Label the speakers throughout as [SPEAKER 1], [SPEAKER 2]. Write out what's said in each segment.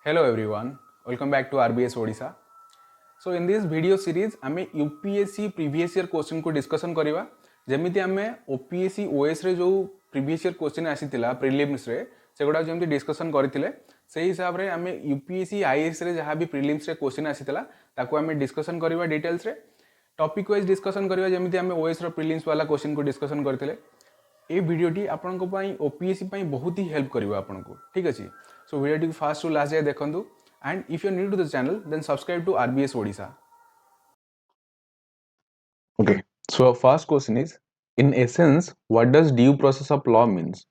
[SPEAKER 1] Hello everyone, welcome back to RBS Odisha. So in this video series आमे UPSC previous year question को discussion करिवा जेमिति आमे OPSC OS रे जो previous year question आसीतिला prelims रे सेगुडा जेमिति discussion करथिले सेही हिसाब रे आमे UPSC IAS रे जहां भी prelims रे क्वेश्चन आसीतिला ताको आमे डिस्कशन करिवा डिटेल्स रे टॉपिक वाइज डिस्कशन करिवा जेमिति आमे OS रो prelims वाला क्वेश्चन को डिस्कशन करथिले ए वीडियोटी आपनको पई ओपीएससी पई बहुत ही हेल्प करिवा आपनको ठीक अछि सो वीडियोटी फास्ट टू लास्ट जाय देखंतु and if you are new to the channel then subscribe to RBS Odisha okay so first question is in essence what does due process of law means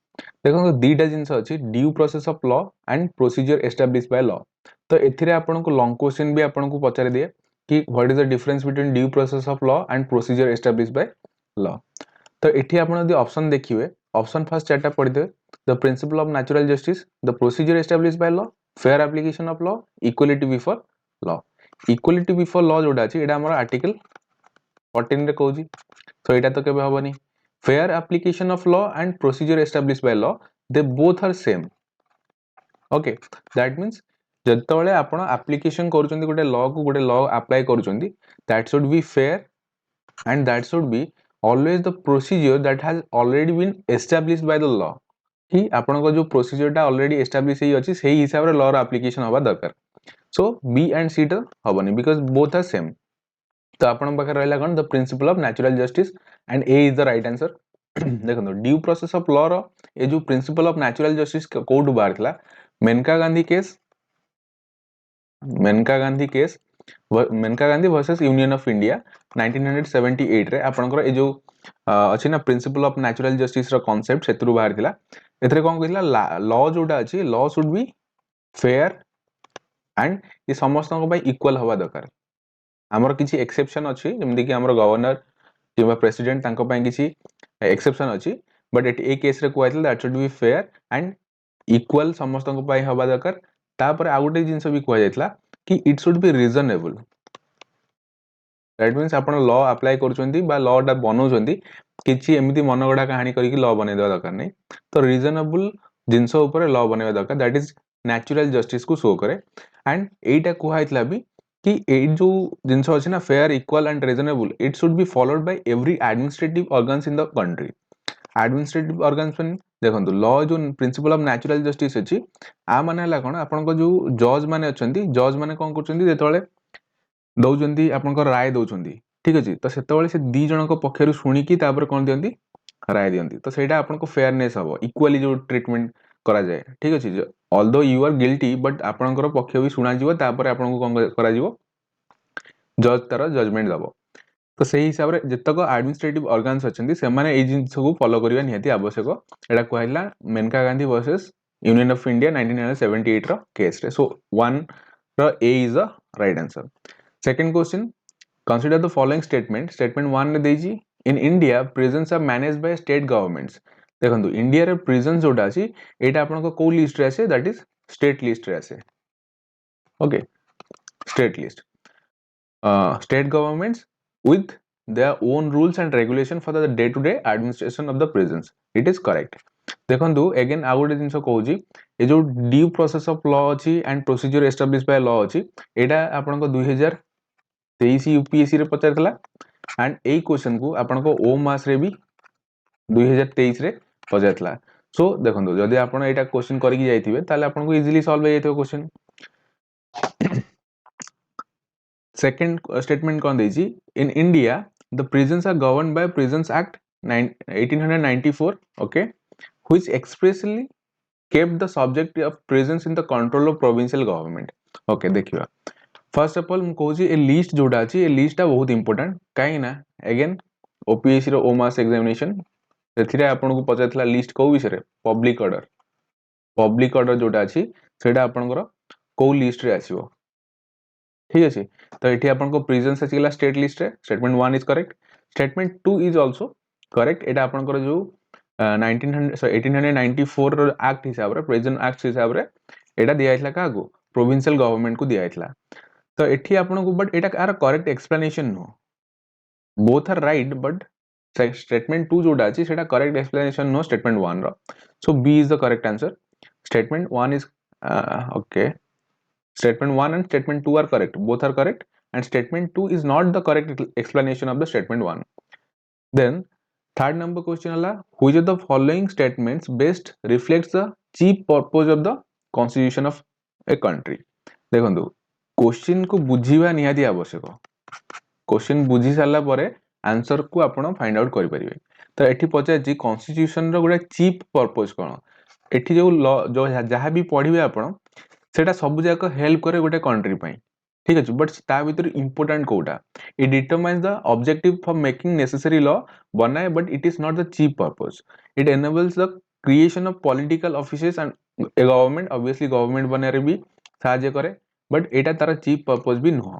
[SPEAKER 1] देखो दीटा जिंस अछि due process of law and procedure establish by law तो एथिरे आपनको long question भी आपनको पचारे दिए कि what is the difference between due process of law and procedure establish by law तो एठी आपण यदि ऑप्शन देखिवे ऑप्शन फर्स्ट चारटा पढि देबे the principle of natural justice the procedure establish by law fair application of law equality before law equality before law जोडा अछि एडा हमर आर्टिकल 14 रे कहूजी तो एटा तो केबे होबनी fair application of law and procedure establish by law they both are same okay that means जतबेले आपण एप्लीकेशन करूचंदी गोटे लॉ को गोटे लॉ अप्लाई करूचंदी that should be fair and that should be always the procedure that has already been established by the law कि आपण को जो प्रोसीजर टा ऑलरेडी एस्टैब्लिश ही अछि सेही हिसाब रे लॉ र एप्लीकेशन होबा दरकार सो बी एंड सी टा होबनी बिकॉज़ बोथ आर सेम तो आपण पाखे रहला कोन the principle of natural justice and A is the right answer देखो ड्यू प्रोसेस ऑफ लॉ रो ए जो प्रिंसिपल ऑफ नेचुरल जस्टिस कोड बाहर थला Maneka Gandhi case Maneka Gandhi versus Union of India 1978 रे आपनकर ए जो अछि ना प्रिंसिपल ऑफ नेचुरल जस्टिस रो कांसेप्ट सेतरु बाहर थिला एथरे कोन कहिला लॉ जोडा अछि law should be fair and ये समस्त को भाई इक्वल हवा दरकार हमर किछि एक्सेप्शन अछि जेमदि कि हमर गवर्नर किबा प्रेसिडेंट तांको पय किछि एक्सेप्शन अछि बट ए केस रे कोइतल that should be fair and equal समस्त को पय हवा दरकार तापर आ गुटे जिंस भी कोइ जायतला कि it should be reasonable that means आपण लॉ अप्लाई करूचंदी बा लॉ टा बनौचंदी किछि एमिति मनगडा कहानी करिकि लॉ बनै देवा दरकार नै तो रीजनेबल जिंस ऊपर लॉ बनेवा दरकार दैट इज नेचुरल जस्टिस को शो करे एंड एटा कुहाइतला भी कि ए जो जिंस अछि ना fair equal and reasonable it should be followed by every administrative organs in the country administrative organs में देखंतु लॉ जो प्रिंसिपल ऑफ नेचुरल जस्टिस अछि आ माने हला कोन आपन को जो जज माने अछंती जज माने कोन करचंती जेतोले दउचंती आपन को राय दउचंती ठीक अछि तो सेतोले से दी जण को पक्षरु सुनी की तापर कोन दियंती राय दियंती तो सेटा आपन को फेयरनेस हबो इक्वली जो ट्रीटमेंट करा जाय ठीक अछि although you are guilty but आपन को पक्ष भी सुना जिवो तापर आपन को कोन करा जिवो जज तार जजमेंट दबो तो सही हिसाब रे जतक एडमिनिस्ट्रेटिव ऑर्गन्स अछंती से माने ए जिंस को फॉलो करिया निहति आवश्यक एडा कहला Maneka Gandhi versus Union of India 1978 रो केस रे सो 1 रो A is the right answer second question consider the following statement 1 ने देजी in India prisons are managed by state governments देखंतु इंडिया रे प्रिजन जोडा अछि एटा आपन को को लिस्ट रे आसे दैट इज स्टेट लिस्ट रे आसे okay state list state governments with their own rules and regulation for the day-to-day administration of the prisons. It is correct. देखंतु अगेन आ गोटे जिंस कहूजी ए जो ड्यू प्रोसेस ऑफ लॉ अछि and procedure establish by law अछि एटा आपन को 2023 UPSC रे पचारतला and A question को आपन को ओ मास रे भी 2023 रे पचारतला सो देखंतु जदी आपन एटा क्वेश्चन करि कि जाइथिबे ताले आपन को इजीली सॉल्व हो जाइथिबो क्वेश्चन Second statement कौन देजी in India the prisons are governed by Prisons Act 1894 okay which expressly kept the subject of prisons in the control of provincial government okay देखिबा first of all हम कहूची ए list जोडा अछि ए list ता बहुत important काहे ना again OPSC रो ओमास examination सेथिरे आपन को पचाथला लिस्ट को विषय रे पब्लिक ऑर्डर जोडा अछि सेटा आपनकर को लिस्ट रे आसीबो ठीक अछि तो एठी आपन को प्रिजन्स आसीला स्टेट लिस्ट रे statement 1 is correct statement 2 is also correct एटा आपन को जो 1894 रो एक्ट हिसाब रे प्रिजन एक्ट हिसाब रे एटा दिया आइतला का को प्रोविंशियल गवर्नमेंट को दिया आइतला तो एठी आपन को बट एटा कार correct explanation no both are right but statement 2 जोडा अछि सेटा करेक्ट एक्सप्लेनेशन नो स्टेटमेंट 1 रो so B is the correct answer statement 1 is okay Statement 1 and statement 2 are correct. Both are correct. And statement 2 is not the correct explanation of the statement 1. Then third number question है which of the following statements best reflects the chief purpose of the constitution of a country. देखो question को बुझीवा निहाती आवश्यक. Question बुझी सारा परे answer को आपण फाइंड आउट करि परिबे. तो एठी पचार कन्स्टिट्यूशन रो गोटे चीफ पर्पस कौन एठी जो जो जहाँ भी पढ़िबे आपण सेटा सब जाक हेल्प करे गोटे कंट्री पई. ठीक अछि बट ता भीतर इंपोर्टेंट कोटा it determines the objective for making necessary law बनाए but it is not the chief purpose. It enables the creation of political offices and a government obviously government बनारे भी सहायता करे बट एटा तार चीफ पर्पस भी नुह.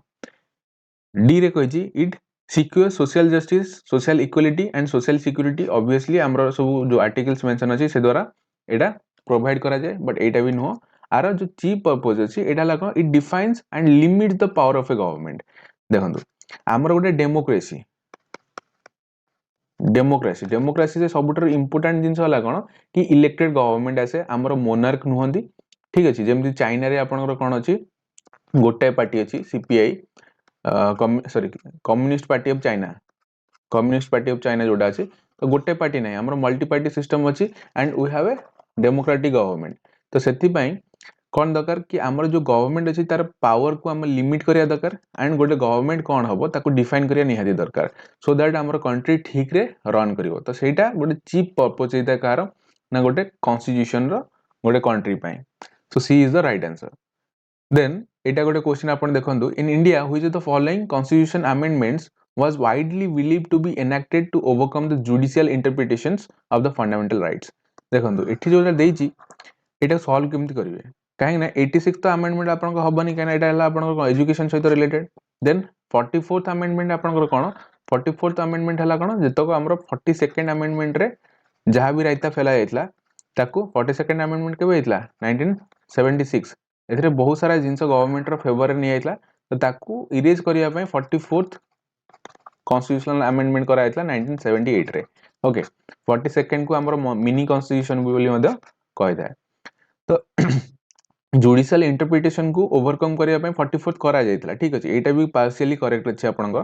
[SPEAKER 1] D रे कहिछि it secure social justice social equality and social security. Obviously हमर सब जो आर्टिकल्स मेंशन अछि से द्वारा एटा प्रोवाइड करा जाय बट एटा भी नुह. आर जो चीफ पर्पस अछि एटा लागो it defines and limits the power of A government. देखंतु हमर गोटे डेमोक्रेसी डेमोक्रेसी डेमोक्रेसी से सबुटर इंपोर्टेंट जिंस हला कोन कि इलेक्टेड गवर्नमेंट आसे हमर मोनार्क नुहंती. ठीक अछि जेमति चाइना रे आपनकर कोन अछि गोटे पार्टी अछि CPI sorry communist party of China communist party of China जोडा अछि तो गोटे पार्टी नै हमर मल्टी पार्टी सिस्टम अछि and we have a democratic government. तो सेति पई कौन दरकार कि आमर जो गवर्नमेंट अछि तार पावर को हम लिमिट करिया दरकार एंड गोटे गवर्नमेंट कौन हबो ताको डिफाइन करिया निहाती दरकार सो दैट आमर कंट्री ठीक रे रन करिवो. तो सेटा गोटे चीफ पर्पस एटा कार ना गोटे कॉन्स्टिट्यूशन रो गोटे कंट्री पई. So C is the right answer. Then एटा गोटे क्वेश्चन आपण देखंतु in India which of the following constitution amendments was widely believed to be enacted to overcome the judicial interpretations of the fundamental rights. देखंतु एठी जोटा देइची एटा solve केमति करिवे कहीं ना 86th अमेंडमेंट आपन हबनी कहीं एटा हला आपन एजुकेशन सहित रिलेटेड. देन 44th अमेंडमेंट आपन कोन 44th अमेंडमेंट हला कोन जेतको हमरो 42nd अमेंडमेंट रे जहां भी रायता फेला जायतला ताको 42nd अमेंडमेंट केबे आइतला 1976 एथरे बहुत सारा जिंस गवर्नमेंट रो फेवर रे नि आइतला तो ताको इरेज करिया पय 44th कॉन्स्टिट्यूशनल अमेंडमेंट करा आइतला 1978 रे. ओके 42nd को हमरो मिनी कॉन्स्टिट्यूशन बोली मदे कहै. तो जुडिशियल इंटरप्रिटेशन को ओवरकम करिया पय 44th करा जायतला. ठीक अछि एटा भी पार्शियली करेक्ट अछि आपन को.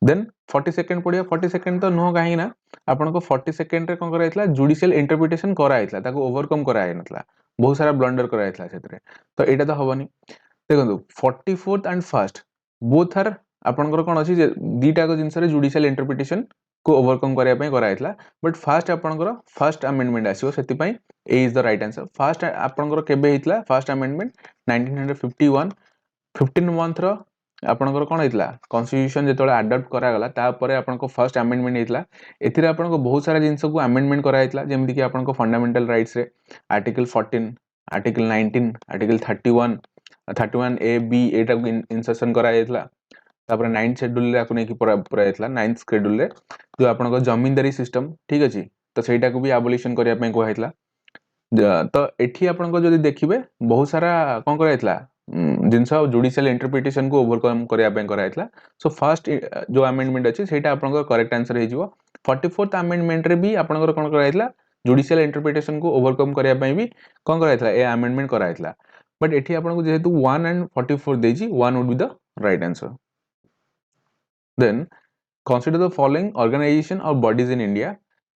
[SPEAKER 1] देन 42nd पडिया 42nd तो नो काहे ना आपन को 42nd रे कोन करा जायतला जुडिशियल इंटरप्रिटेशन करा जायतला ताको ओवरकम करा जाय नतला बहुत सारा ब्लंडर करा जायतला सेतरे. तो एटा तो हबनी. देखंतु 44th and first both are आपन को कोन अछि जे दीटा को जिंस रे जुडिशियल इंटरप्रिटेशन को ओवरकम करिया पय करा जायतला बट फर्स्ट आपन को फर्स्ट अमेंडमेंट आसीओ सेति पय A is the right answer. First आपन को केबे हितला फर्स्ट अमेंडमेंट 1951 15 मंथ रो आपन को कोन हितला कॉन्स्टिट्यूशन जेतोले अडॉप्ट करा गला ता परे आपन को फर्स्ट अमेंडमेंट हितला. एथिरे आपन को बहुत सारा जिंस को अमेंडमेंट करा हितला जेमति कि आपन को फंडामेंटल राइट्स रे article 14 article 19 article 31 A B एटा इंसर्शन करा हितला. तापर 9th शेड्यूल रे आपन की पूरा हितला 9th शेड्यूल रे जो आपन को जमींदारी सिस्टम. ठीक अछि तो सेटा को भी एबोलिशन करिया पय को हितला. तो एठी आपन को जदि देखिबे बहुत सारा कोन करा हितला जिंस जुडिशियल इंटरप्रिटेशन को ओवरकम करिया पय करा हितला. सो फर्स्ट जो अमेंडमेंट अछि सेटा आपन को करेक्ट आंसर हे जिवो. 44th अमेंडमेंट रे भी आपन को कोन करा हितला जुडिशियल इंटरप्रिटेशन को ओवरकम करिया पय भी कोन करा हितला ए अमेंडमेंट करा हितला. बट एठी आपन को जेहेतु 1 एंड 44 देजी 1 would be the right answer. Then consider the following organization or bodies in India.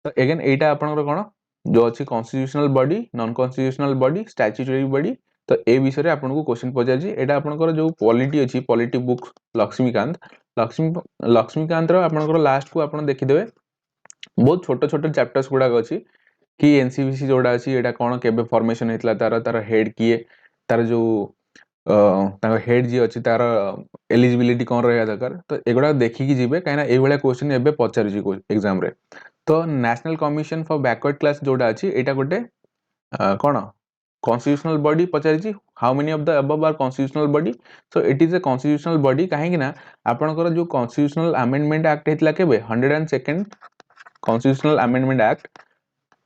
[SPEAKER 1] तो अगेन एटा आपन को कोन जो अछि constitutional body non constitutional body statutory body. तो ए विषय रे आपन को क्वेश्चन पजाय जी एटा आपन को जो पॉलिटी अछि पॉलिटी बुक लक्ष्मीकांत रो आपन को लास्ट को आपन देखि देबे बहुत छोट छोट चैप्टर्स गुडा अछि कि एनसीबीसी जोडा अछि एटा कोन केबे फॉर्मेशन हेतला तार हेड किए तार जो तार हेड जी अछि तार एलिजिबिलिटी कोन रहया दरकार. तो एगुडा देखि कि जिबे काइना ए बेला क्वेश्चन एबे पचारि जी एग्जाम रे. तो national commission for backward class जोडा अछि एटा गोटे कोन कॉन्स्टिट्यूशनल बॉडी पचारि जी how many of the above are constitutional body. So it is a constitutional body काहे कि ना आपन को जो कॉन्स्टिट्यूशनल अमेंडमेंट एक्ट हेतला केबे 102nd कॉन्स्टिट्यूशनल अमेंडमेंट एक्ट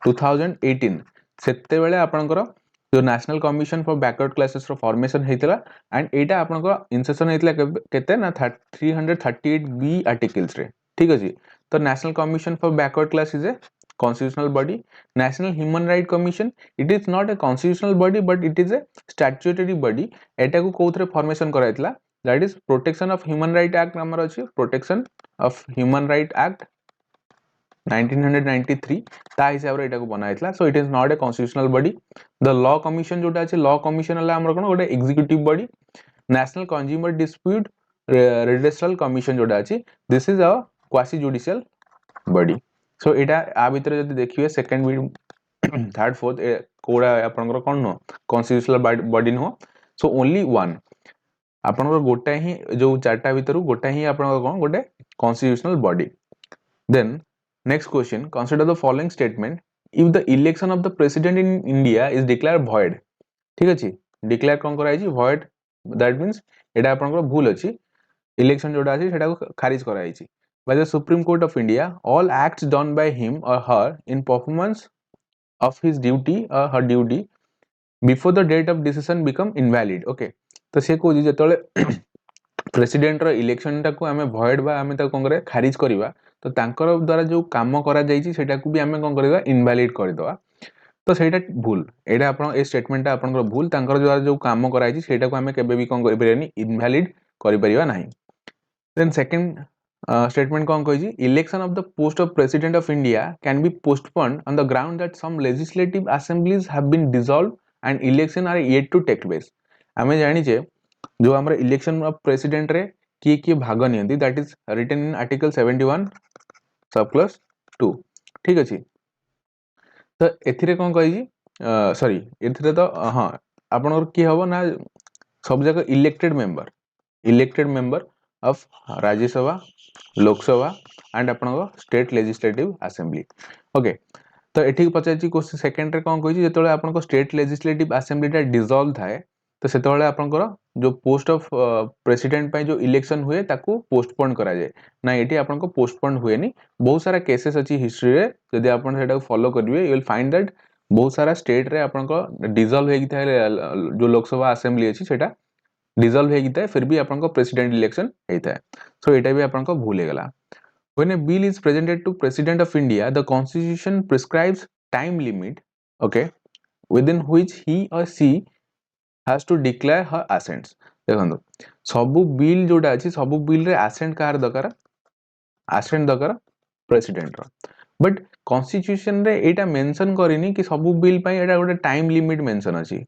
[SPEAKER 1] 2018 सेते बेले आपन को जो national commission for backward classes रो फॉर्मेशन हेतला एंड एटा आपन को इंसर्शन हेतला केते ना 338 बी आर्टिकल्स रे. ठीक अछि. तो national commission for backward class is a constitutional body. National Human Right Commission, it is not a constitutional body but it is a statutory body. एटा को कोथरे फॉर्मेशन कराइतला, that is Protection of Human Right Act number अछि, Protection of Human Right Act 1993 ता हिसाब रे एटा को बनाइतला. So it is not a constitutional body. The Law Commission जोटा अछि, Law Commission हला हमर कोन गोटे executive body. National Consumer Dispute Redressal Commission जोटा अछि, this is a quasi judicial body. So एटा आ भितर जदि देखिबे सेकंड थर्ड फोर्थ कोडा आपनकर कोन no constitutional body no. So only one आपनकर गोटा ही जो चारटा भितरु गोटा ही आपनकर कोन गोटे constitutional body. Then next question, consider the following statement if the election of the president in India is declare void. ठीक अछि, डिक्लेयर कोन कराई छी void, दैट मींस एटा आपनकर भूल अछि, इलेक्शन जोटा अछि सेटा को खारिज कराई छी. By the Supreme Court of India, all acts done by him or her in performance of his duty or her duty before the date of decision become invalid. Okay, तो से को जेतले प्रेसिडेंट रो इलेक्शन टा को हमें void बा हमें ता कोन करे खारिज करिवा, तो तांकर द्वारा जो काम करा जाई छी सेटा को भी हमें कोन करिवा इनवैलिड कर दवा. तो सेटा भूल, एटा आपण ए स्टेटमेंट टा आपनकर भूल, तांकर द्वारा जो काम करा छी सेटा को हमें केबे भी कोन करि परियानी इनवैलिड करि परिवा नाही. देन सेकंड statement कौन कही, election of the post of president of India can be postponed on the ground that some legislative assemblies have been dissolved and election are yet to take place. आमे जानी जे जो हमरा election of president रे किए भाग नियंती, that is written in article 71 subclause 2. ठीक अछि, तो एथिरे कौन कही, सॉरी एथिरे तो हाँ आपनकर की हबो ना सब जगह elected member of Rajya Sabha, Lok Sabha and आपन स्टेट लेजिस्लेटिव असेंबली. ओके, तो एठी पचाची क्वेश्चन सेकंड रे कोन कहि जेतले आपन स्टेट लेजिस्लेटिव असेंबली टा डिसॉल्व थाए, तो सेतले आपन जो पोस्ट ऑफ प्रेसिडेंट पय जो इलेक्शन हुए ताकू पोस्टपोन करा जाय ना. एठी आपन को पोस्टपोन हुए नी, बहुत सारा केसेस अछि हिस्ट्री रे, यदि आपन सेटा फॉलो करिवे यू विल फाइंड दैट बहुत सारा स्टेट रे आपन को डिसॉल्व हेगी थाए, जो लोकसभा असेंबली अछि सेटा डिसॉल्व हेगी थाए, फिर भी आपन को प्रेसिडेंट इलेक्शन हेता है. सो एटा भी आपन को भूल गेला. When a bill is presented to President of India, the Constitution prescribes time limit, okay, within which he or she has to declare her assents. देखो सबु बिल जोटा अछि सबु बिल रे assent कार दकर, assent दकर प्रेसिडेंट रो. बट कॉन्स्टिट्यूशन रे एटा मेंशन करिनी कि सबु बिल पय एटा गोटे टाइम लिमिट मेंशन अछि.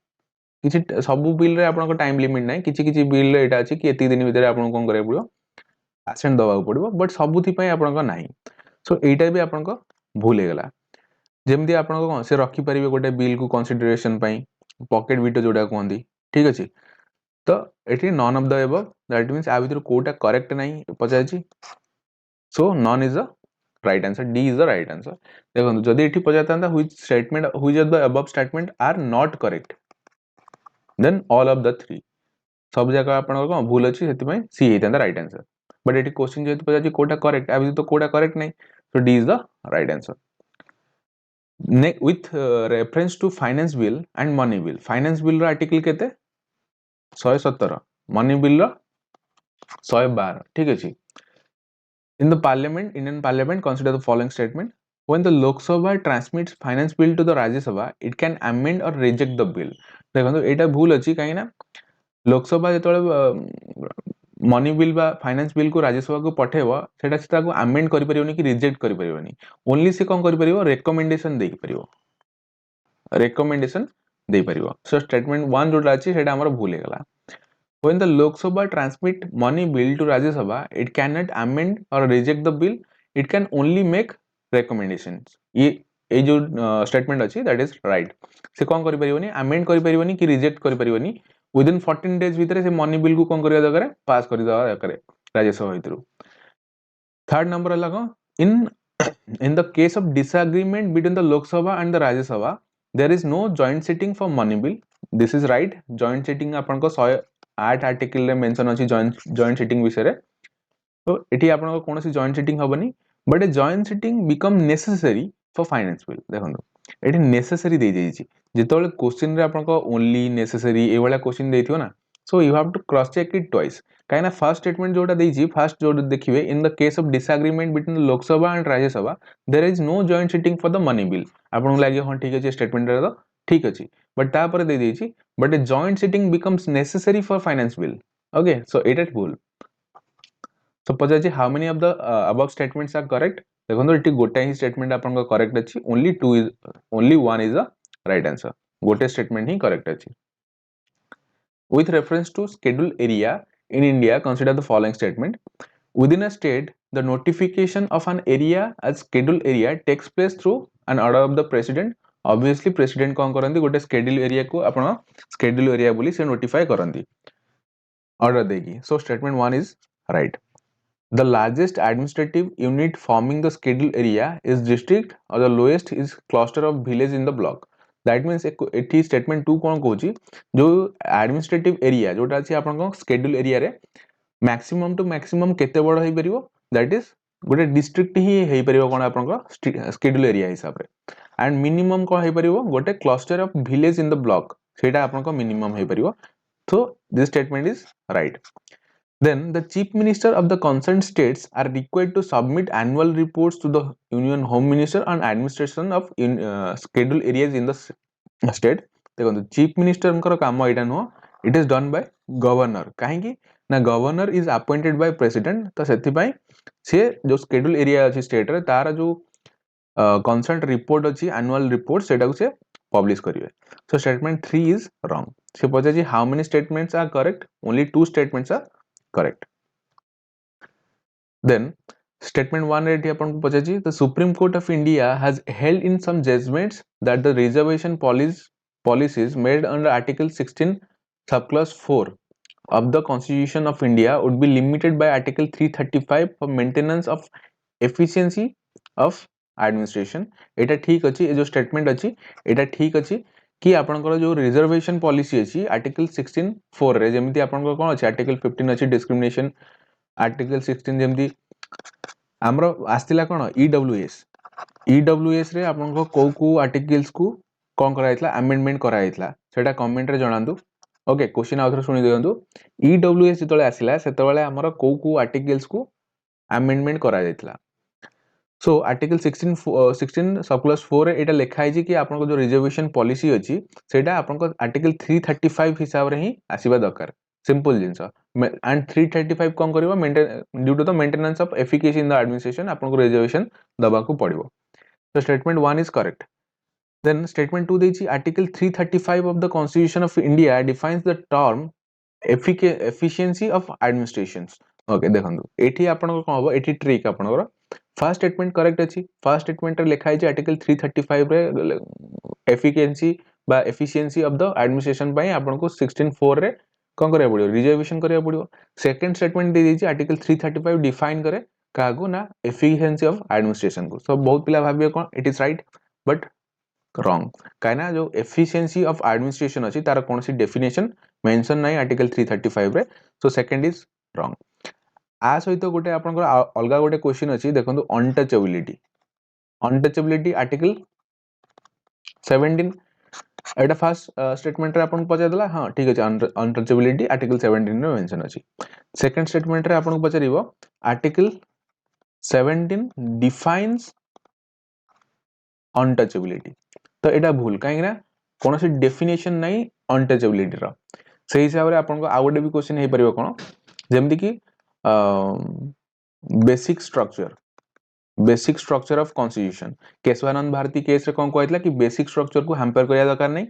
[SPEAKER 1] किछि सबु बिल रे आपन को टाइम लिमिट नै, किछि बिल रे एटा अछि कि एति दिन भीतर आपन कोन करे पड़ो assent दबा पड़ो, बट सबुथि पय आपन को नाही. सो एटा भी आपन को भूल गेला. जेमदी आपन को कोन से रखि परिबे गोटे बिल को कंसीडरेशन पय पॉकेट वीटो जोडा कोंदी. ठीक अछि, तो एठी none of the above, that means आ भीतर कोटा करेक्ट नाही पचाछि. So none is the right answer, D is the right answer. देखो जदि एठी पचातांदा which statement which of the above statement are not correct, then all of the three. सब जगह आपन को भूल अछि, सेति पय सी हेतांदा राइट आंसर. बट एटी क्वेश्चन जेतु पचाछि कोटा करेक्ट, आ तो कोटा करेक्ट नहीं, so D is the right answer. With reference to finance bill and money bill, finance bill row article केते 117, money bill रो 112. ठीक अछि. In the parliament, Indian parliament, consider the following statement: when the Lok Sabha transmits finance bill to the Rajya Sabha, it can amend or reject the bill. देखो एटा भूल अछि काहे ना Lok Sabha जेतले money bill बा finance bill को राज्यसभा को पठेबो सेटा से ताको अमेंड करि परियोनी कि रिजेक्ट करि परियोनी, ओनली से कोन करि परियो रेकमेंडेशन देई परियो, रेकमेंडेशन देई परियो. सो स्टेटमेंट 1 जोटा अछि सेटा हमर भूल गेला. When the Lok Sabha transmit money bill to Rajya Sabha, it cannot amend or reject the bill, it can only make recommendations. ये जो स्टेटमेंट अछि दैट इज राइट. से कोन करि परियोनी अमेंड करि परियोनी कि रिजेक्ट करि परियोनी, within 14 days भितर से मनी बिल को कोन करिया दरकार पास करि दवा दरकार राज्यसभा भितर. थर्ड नंबर हला in the case of disagreement between the Lok Sabha and the Rajya Sabha, there is no joint sitting for money bill. This is right. Joint sitting आपन को 108 आर्टिकल रे मेंशन अछि joint sitting विषय रे. तो एठी आपन को कोनोसी joint sitting हबनी, but a joint sitting become necessary for finance bill. देखो एठी necessary दे जाई छी जेतोले क्वेश्चन रे आपन को ओनली नेसेसरी ए वाला क्वेश्चन देथियो ना, So you have to cross check it twice. कहीं ना फर्स्ट स्टेटमेंट जोटा देइछि फर्स्ट जो देखिए in the case of disagreement between Lok Sabha and Rajya Sabha there is no joint sitting for the money bill आपन लागि हां ठीक अछि स्टेटमेंट रे तो ठीक अछि बट ता पर दे देइछि but a joint sitting becomes necessary for finance bill okay so एटा भूल सो पचाछि how many of the above statements are correct देखो एटी गोटे ही स्टेटमेंट आपन को करेक्ट अछि only one is the right answer गोटे स्टेटमेंट ही करेक्ट अछि with reference to schedule area in India, consider the following statement. Within a state, the notification of an area as schedule area takes place through an order of the president. Obviously, president कौन करंदी गोटे schedule area को अपना schedule area बोली से notify करंदी order देगी. So statement 1 is right. The largest administrative unit forming the schedule area is district or the lowest is cluster of village in the block. That means एठी statement 2 कौन कहूची जो administrative area जोटा अछि आपन को schedule area रे maximum to maximum केते बड़ होई परिबो that is गोटे district ही हेई परिबो कोन आपन को schedule area हिसाब रे and minimum कोन हेई परिबो गोटे cluster of village in the block सेटा आपन को minimum hay परिबो so this statement is right. Then the chief minister of the concerned states are required to submit annual reports to the union home minister on administration of schedule areas in the state. देखो chief minister अंकर काम एटा no it is done by governor काहे कि ना governor is appointed by president तो सेति पई से जो schedule area अछि state रे तार जो concerned report अछि annual report सेटा को से publish करिवे. So statement 3 is wrong. से पछे जी how many statements are correct? Only 2 statements are correct. Then statement 1 रे अपन को पछे the Supreme Court of India has held in some judgments that the reservation policies made under Article 16 subclause 4 of the Constitution of India would be limited by Article 335 for maintenance of efficiency of administration. एटा ठीक अछि ए जो statement अछि एटा ठीक अछि कि आपनकर जो रिजर्वेशन पॉलिसी अछि आर्टिकल 16 4 रे जेमिति आपनकर कोन अछि आर्टिकल 15 अछि डिस्क्रिमिनेशन आर्टिकल 16 जेमिति हमरो आस्तिला कोन ईडब्ल्यूएस रे आपनकर को आर्टिकल्स को कोन कराइतला अमेंडमेंट कराइतला सेटा कमेंट रे जणांदु ओके क्वेश्चन आउथर सुनि दियंतु ईडब्ल्यूएस जतले आसिला सेतबेले हमरो को आर्टिकल्स को अमेंडमेंट करा जाइतला सो आर्टिकल 16 सबक्लॉज 4 रे एटा लिखा है कि आपन को जो रिजर्वेशन पॉलिसी अछि सेटा आपन को आर्टिकल 335 हिसाब रे ही आसीबा दरकार सिंपल जिंस एंड 335 कोन करबो maintain due to the maintenance of efficacy in the administration आपन को रिजर्वेशन दबा को पड़िबो तो statement 1 is correct then statement 2 देछि article 335 of the constitution of India defines the term efficiency of administrations okay देखंदु एठी आपन को कोन होबो एठी ट्रिक आपन को फर्स्ट स्टेटमेंट करेक्ट अछि फर्स्ट स्टेटमेंट रे लिखा है आर्टिकल 335 रे एफिशिएंसी बा एफिशिएंसी ऑफ द एडमिनिस्ट्रेशन पई आपन को 16.4 रे कोन करे पड़ियो रिजर्वेशन करे पड़ियो सेकंड स्टेटमेंट दे दीजिए आर्टिकल 335 डिफाइन करे कागो ना एफिशिएंसी ऑफ एडमिनिस्ट्रेशन को सब बहुत पिला भाबियो कोन it is right but wrong काइना जो एफिशिएंसी ऑफ एडमिनिस्ट्रेशन अछि तार कोनसी डेफिनेशन मेंशन नाही आर्टिकल 335 रे सो सेकंड इज रॉन्ग आ सहित गोटे आपन अलगा गोटे क्वेश्चन अछि देखंतु अनटचेबिलिटी आर्टिकल 17 एटा फर्स्ट स्टेटमेंट रे आपन पचा देला हां ठीक अछि अनटचेबिलिटी आर्टिकल 17 रे मेंशन अछि सेकंड स्टेटमेंट रे आपन पचारिबो आर्टिकल 17 डिफाइन्स अनटचेबिलिटी तो एटा भूल काहे ना कोनोसी डेफिनेशन नाही अनटचेबिलिटी रो सेही हिसाब रे आपन को आ गोटे भी क्वेश्चन हे परिबो कोन जेमति कि basic structure of constitution Kesavananda Bharati case रे कोन कहैतला कि बेसिक स्ट्रक्चर को हैम्पर करिया दरकार नहीं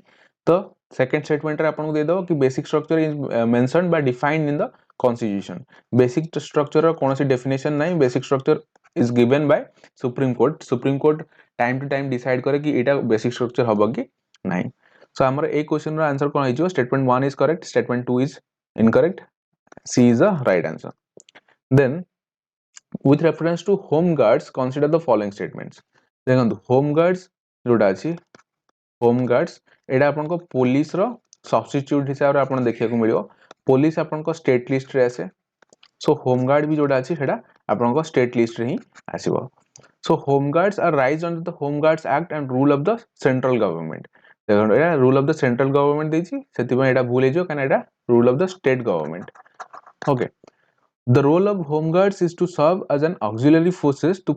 [SPEAKER 1] तो सेकंड स्टेटमेंट रे आपन को दे दो कि basic structure is mentioned by defined in the constitution basic structure रो कोनोसी डेफिनेशन नहीं basic structure is given by Supreme Court time to time decide करे कि एटा बेसिक स्ट्रक्चर हबो कि नहीं सो हमर ए क्वेश्चन रो आंसर कोन हिजो statement 1 is correct statement 2 is incorrect C is the right answer then with reference to home guards consider the following statements देखंतु home guards जोटा अछि home guards एटा आपन को पुलिस रो सब्स्टिट्यूट हिसाब रे आपन देखिया को मिलियो पुलिस आपन को स्टेट लिस्ट रे आसे सो होम गार्ड भी जोटा अछि सेटा आपन को स्टेट लिस्ट रे ही आसीबो so home guards are raised under the home guards act and rule of the central government देखो एटा rule of the central government देछि सेति में एटा भूल हेजो काना एटा rule of the state government okay the role of home guards is to serve as an auxiliary forces to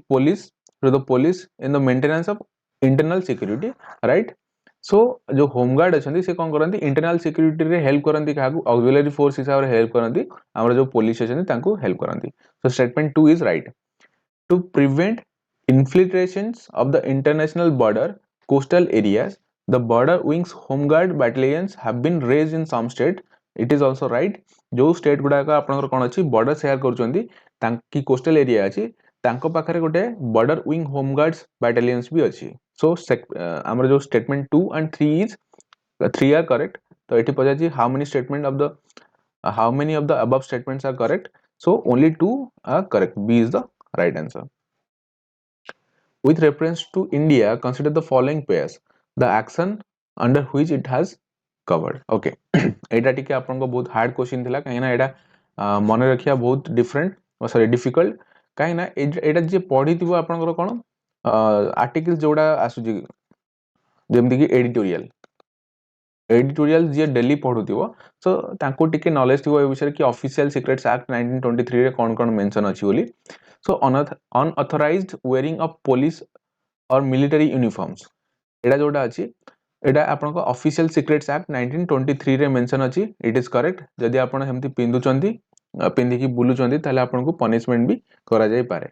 [SPEAKER 1] the police in the maintenance of internal security right so जो home guard अछंती से कोन करंती internal security रे help करंती काकू auxiliary force हिसाब रे हेल्प करंती हमर जो पुलिस अछंती तांको हेल्प करंती so statement 2 is right to prevent infiltrations of the international border coastal areas the border wings home guard battalions have been raised in some state it is also right जो state गुडा का आपनकर कोन अछि border share करचंती तांकी coastal area अछि तांको पाखरे गोटे border wing home guards battalions भी अछि सो हमर जो statement 2 and 3 is 3 are correct तो एठी पजा जी how many statement of the how many of the above statements are correct so only 2 are correct b is the right answer with reference to India consider the following pairs the action under which it has covered okay एटा टिके आपन को बहुत hard question थिला काहे ना एटा मन रखिया बहुत डिफरेंट सॉरी डिफिकल्ट काहे ना एटा जे पढी थिबो आपन को कोन आर्टिकल्स जोडा आसु जे जेमति कि एडिटोरियल जे डेली पढुथिबो सो तांको टिके नॉलेज थिबो ए विषय कि ऑफिशियल सीक्रेट्स एक्ट 1923 रे कोन कोन मेंशन अछि बोली सो अनऑथराइज्ड वेयरिंग ऑफ पुलिस और मिलिटरी यूनिफॉर्म्स एटा जोटा अछि एटा आपन को ऑफिशियल सीक्रेट्स एक्ट 1923 रे मेंशन अछि इट इज करेक्ट जदि आपन हेमति पिंदु चंदी पिंदी की बुलु चंदी ताले आपन को पनिशमेंट भी करा जाय पारे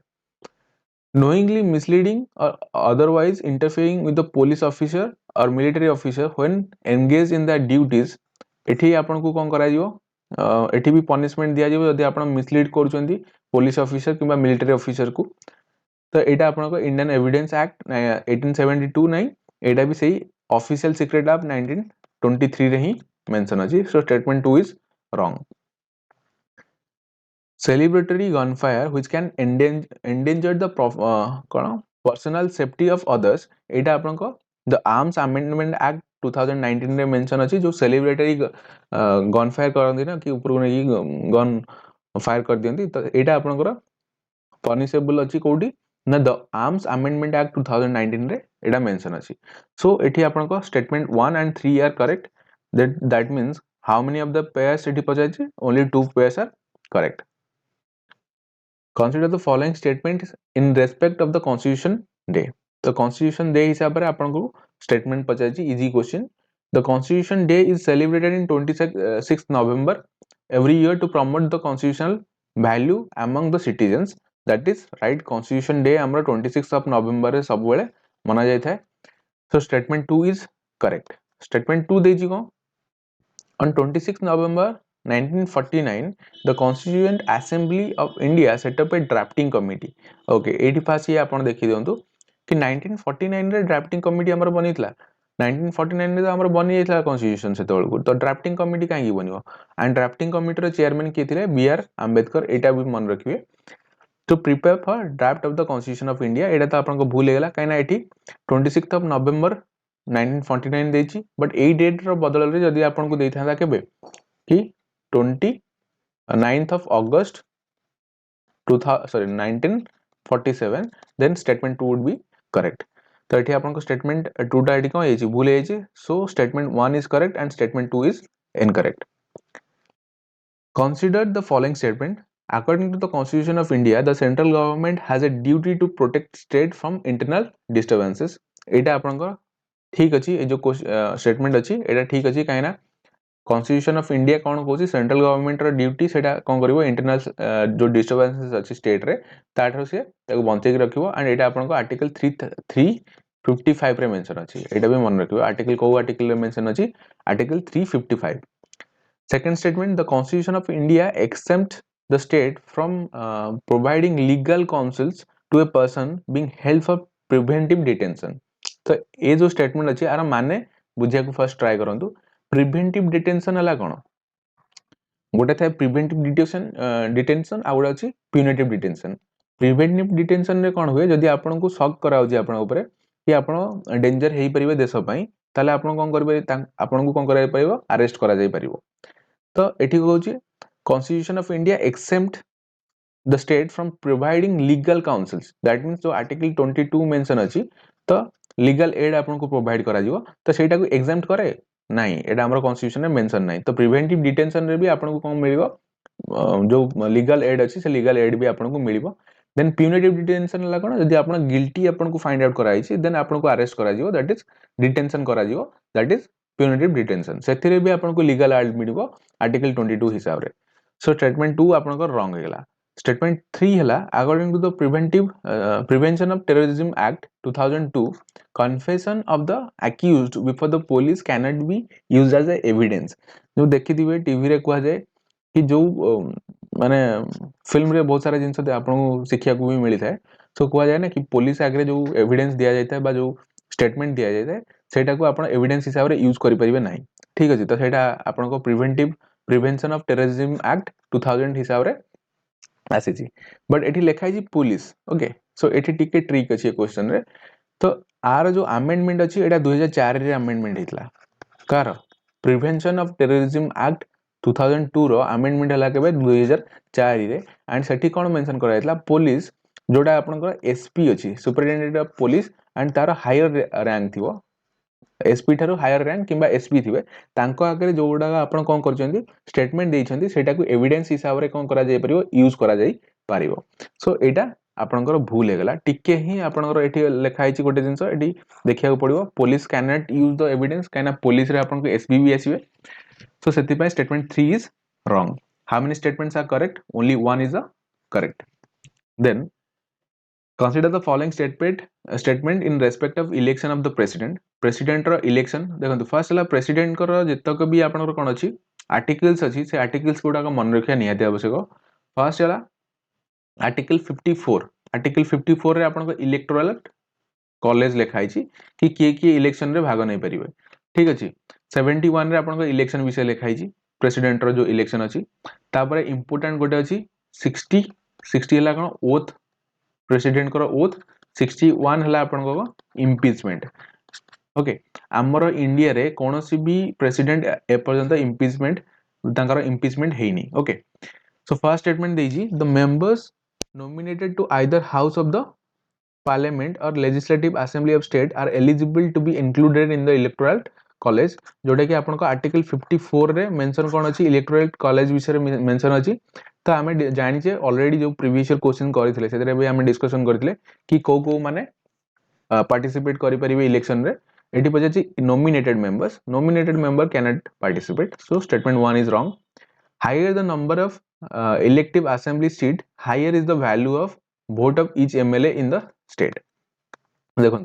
[SPEAKER 1] knowingly misleading or otherwise interfering with the police officer or military officer when engaged in their duties एठी आपन को कोन करा जिवो एठी भी पनिशमेंट दिया जिवो यदि आपन मिसलीड करूचंदी पुलिस ऑफिसर किबा मिलिटरी ऑफिसर को तो एटा आपन को इंडियन एविडेंस एक्ट 1872 नहीं एटा भी सही ऑफिशियल सीक्रेट ऑफ 1923 रे ही मेंशन अछि सो statement 2 is wrong celebratory gunfire which can endanger the personal safety of others एटा आपन को the arms amendment act 2019 रे मेंशन अछि जो celebratory गन फायर करंदी ना कि ऊपर नै गन फायर कर दियंती तो एटा आपन को पनिशेबल अछि कोडी ना द आर्म्स अमेंडमेंट एक्ट 2019 रे एटा मेंशन अछि सो एठी आपन को statement 1 and 3 are correct that means how many of the pairs एठी पजाछि only 2 pairs are correct consider the following statements in respect of the constitution day the constitution day हिसाब रे आपन को statement पचाछि easy question the constitution day is celebrated in 26th November every year to promote the constitutional value among the citizens that is right constitution day हमरा 26th of November रे सब बेले मना जाय थाए so statement 2 is correct statement 2 देछि को on 26th November 1949 the constituent assembly of India set up a drafting committee okay एठी पास ये आपण देखि दियंतु कि 1949 रे ड्राफ्टिंग कमिटी हमर बनितला 1949 रे हमर बनि जायतला कॉन्स्टिट्यूशन से तळकु तो ड्राफ्टिंग कमिटी काहे बनियो एंड ड्राफ्टिंग कमिटी रो चेयरमैन के थिले बी आर अंबेडकर एटा भी मन रखिबे to prepare for draft of the constitution of India एटा तो आपन को भूल गेला काइना एठी 26th ऑफ नवंबर 1949 देछि बट एई डेट रो बदल रे जदी आपन को देथांदा केबे कि 29th of August 1947 then statement 2 would be correct तो एठी आपन को स्टेटमेंट 2 टा एठी कोन हेछि भूल हेछि सो statement 1 is correct and statement 2 is incorrect consider the following statement according to the constitution of India the central government has a duty to protect state from internal disturbances एटा आपन को ठीक अछि ए जो स्टेटमेंट अछि एटा ठीक अछि काहेना कॉन्स्टिट्यूशन ऑफ इंडिया कोन कोछि सेंट्रल गवर्नमेंट रो ड्यूटी सेटा कोन करबो इंटरनल जो डिस्टर्बेंसेस अछि स्टेट रे ताठरो से ताको बंचे के रखिबो एंड एटा आपन को आर्टिकल 355 रे मेंशन अछि एटा भी मन रखिबो आर्टिकल को आर्टिकल रे मेंशन अछि article 355 second statement the constitution of India exempt the state from providing legal counsels to a person being held for preventive detention तो ए जो स्टेटमेंट अछि आर माने बुझिया को फर्स्ट ट्राई करंतु प्रिवेंटिव डिटेंशन हला कोन गोटे थाए प्रिवेंटिव डिटेंशन आ गोटे अछि प्यूनिटिव डिटेंशन प्रिवेंटिव डिटेंशन रे कोन हुए जदी आपन को शक कराउ जे आपन ऊपर कि आपन डेंजर हेई परिबे देश पई ताले आपन कोन करबे आपन को कोन कराय परिबो अरेस्ट करा जाय परिबो तो एठी कहउची constitution of India exempt the state from providing legal counsels that means जो आर्टिकल 22 मेंशन अछि तो लीगल एड आपको प्रोवाइड करा जिवो तो सेटा को एग्जाम्प्ट करे नहीं एटा हमर कॉन्स्टिट्यूशन में मेंशन नहीं तो प्रिवेंटिव डिटेंशन रे भी आपको कोन मिलिबो जो लीगल एड अछि से लीगल एड भी आपको मिलिबो देन प्यूनिटिव डिटेंशन ला कोन यदि आपण गिल्टी आपको फाइंड आउट कराई छि देन आपको अरेस्ट करा जिवो दैट इज डिटेंशन करा जिवो दैट इज प्यूनिटिव डिटेंशन सेथिरे भी आपको लीगल एड मिलिबो आर्टिकल 22 हिसाब रे सो स्टेटमेंट 2 आपको रॉन्ग हेला स्टेटमेंट 3 हेला according to the prevention of terrorism act 2002 confession of the accused before the police cannot be used as a evidence जो देखि दिबे टीवी रे कुआ जाए कि जो माने फिल्म रे बहुत सारा जिंस आपन शिक्षा को भी मिली थाए सो कुआ जाए ना कि पुलिस आगे जो एविडेंस दिया जाता है बा जो स्टेटमेंट दिया जाता है सेटा को आपण एविडेंस हिसाब रे यूज करि परिबे नाही ठीक अछि तो सेटा आपण को प्रिवेंशन ऑफ टेररिज्म एक्ट 2000 हिसाब रे आसी छी बट एठी लिखा है पुलिस ओके सो एठी टिके ट्रिक अछि क्वेश्चन रे तो आर जो अमेंडमेंट अछि एटा 2004 रे अमेंडमेंट हितला कार प्रिवेंशन ऑफ टेररिज्म एक्ट 2002 रो अमेंडमेंट हला केबे 2004 रे एंड सेठी कोन मेंशन करा हितला पुलिस जोडा आपनकर एसपी अछि सुपरिटेंडेंट ऑफ पुलिस एंड तार हायर रैंक थिवो एसपी थारो हायर रैंक किबा एसपी थिबे तांको आगे जोडा आपन कोन करचंदी स्टेटमेंट देइछंदी सेटा को एविडेंस हिसाब रे कोन करा जाय परिबो यूज करा जाय परिबो सो एटा आपनकर भूल हेगला टिके ही आपनकर एठी लेखा हिची गोटे जिंस एठी देखिया पड़िबो police can not use the evidence कैना पुलिस रे आपनको एसबी भी आसीबे सो सेति पय statement 3 is wrong how many statements are correct only one is the correct then consider the following statement in respect of election of the president रो election देखंतु फर्स्ट हला प्रेसिडेंट को जतक भी आपनकर कोन अछि आर्टिकल्स अछि से आर्टिकल्स गुडा मन रखिया निहाती आवश्यक फर्स्ट हला आर्टिकल 54 रे आपनको इलेक्टोरल कॉलेज लिखाई छी कि किए इलेक्शन रे भाग नै परिबे ठीक अछि 71 रे आपनको इलेक्शन विषय लिखाई छी प्रेसिडेंट रो जो इलेक्शन अछि तापर इंपोर्टेंट गोटे अछि 60 हला कोन ओथ प्रेसिडेंट को ओथ 61 हला आपनको इम्पीचमेंट ओके हमरो इंडिया रे कोनोसी भी प्रेसिडेंट ए पर्यंत इम्पीचमेंट तांकर इम्पीचमेंट हेनी ओके सो फर्स्ट स्टेटमेंट देजी the members nominated to either house of the parliament or legislative assembly of state are eligible to be included in the electoral college जोटा कि आपनको article 54 रे mention कोन अछि electoral college विषय mention अछि तो हमें जानि जे ऑलरेडी जो प्रीवियस ईयर क्वेश्चन करथिले सेतरे भी हमें डिस्कशन करथिले कि को माने पार्टिसिपेट करि परिबे इलेक्शन रे एटी पजे nominated member can not participate so statement 1 is wrong higher the number of elective assembly seat higher is the value of vote of each MLA in the state देखो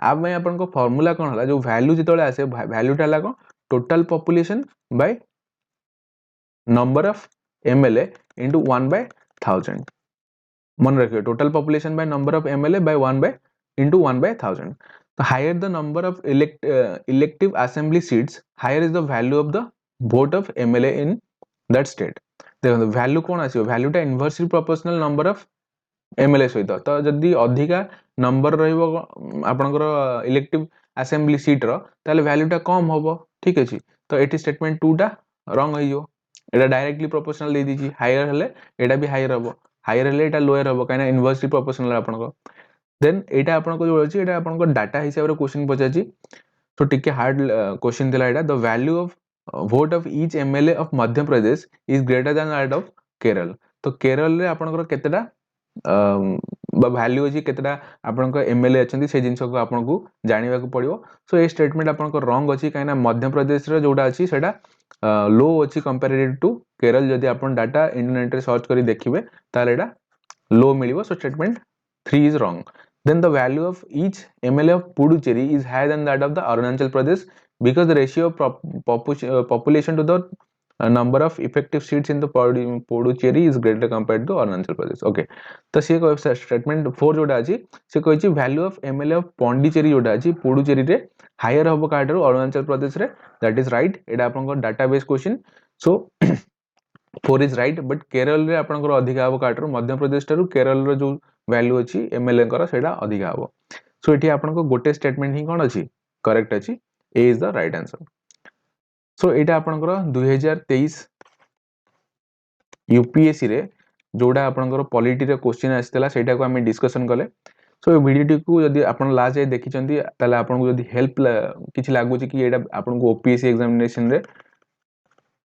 [SPEAKER 1] अब मैं अपन को फार्मूला कौन हला जो वैल्यू जितले आसे वैल्यू टा को total population by number of MLA into 1 by 1000 मन रखियो total population by number of MLA by 1 by into 1 by 1000 तो higher the number of elective assembly seats higher is the value of the vote of MLA in that state देखो value कौन आसीबो वैल्यूटा inversely proportional number of MLA सहित तो जदि अधिका number रहइबो आपनकर इलेक्टिव असेंबली सीट रो ताले वैल्यूटा कम होबो ठीक अछि तो एटी स्टेटमेंट 2 टा रॉन्ग होइयो एटा डायरेक्टली प्रोपोर्शनल दे दीजी हायर हले एटा भी हायर होबो हायर हले एटा लोअर होबो काना इनवर्सली प्रोपोर्शनल आपनको देन एटा आपनको जो अछि एटा आपनको डाटा हिसाब रे क्वेश्चन पचाची तो टिके हार्ड क्वेश्चन दिला एटा the value of vote of each MLA of Madhya Pradesh is greater than that of Kerala तो केरल रे आपनकर केतेटा वैल्यू अछि केतेटा आपनकर MLA अछंती से जिंस को आपनको जानिबा को पड़िबो सो ए स्टेटमेंट आपनकर रॉन्ग अछि काइना मध्य प्रदेश रे जोडा अछि सेटा लो अछि कंपैरेटिव टू केरल जदि आपन डाटा इंटरनेट रे सर्च करी देखिबे ताले एटा लो मिलिबो so statement 3 is wrong then the value of each MLA of Puducherry is higher than that of the Arunachal Pradesh because the ratio of population to the number of effective seats in the Puducherry is greater compared to Arunachal Pradesh okay तो से को statement 4 जोडा अछि से कहछि value of MLA of Pondicherry जोडा अछि पुडुचेरी रे हायर हबो काटरो अरुणाचल प्रदेश रे दैट इज राइट एटा आपन database question so 4 is right but Kerala रे आपन अधिका हबो काटरो मध्य प्रदेश तारु केरल रो जो वैल्यू अछि MLA कर सेटा अधिका हबो सो एठी आपन को गोटे स्टेटमेंट ही कोन अछि करेक्ट अछि A is the right answer so एटा आपन 2023 यूपीएससी रे जोडा आपन पॉलिटी रे क्वेश्चन आस्तेला सेटा को हम डिस्कशन कले सो वीडियो को जदि आपण लास्ट जाए देखी ताले आपन को जदि हेल्प किछि लागु कि एटा आपन को ओपीएससी एग्जामिनेशन रे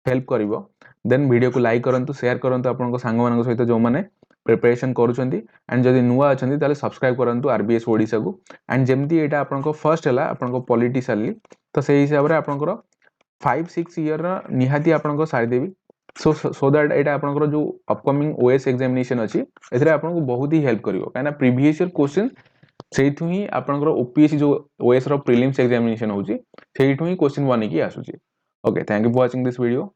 [SPEAKER 1] हेल्प करिवो देन वीडियो को लाइक करंतु शेयर करंतु आपन को सांग मानक सहित जो माने प्रिपरेशन करूछंती एंड जदि नुआ अछंती ताले सब्सक्राइब करंतु आरबीएस ओडिसा को एंड जेमती एटा आपन को फर्स्ट हला आपन को पॉलिटी साली तो सेही हिसाब रे आपन को 5-6 ईयर निहाती आपन को सारी देबी सो दैट एटा आपन को जो अपकमिंग ओएस एग्जामिनेशन अछि एथरे आपन को बहुत ही हेल्प करिवो काना प्रीवियस ईयर क्वेश्चन सेइथु ही आपन को ओपीएससी जो ओएस रो प्रीलिम्स एग्जामिनेशन होची सेइथु ही क्वेश्चन बनी की आसुची okay thank you for watching this video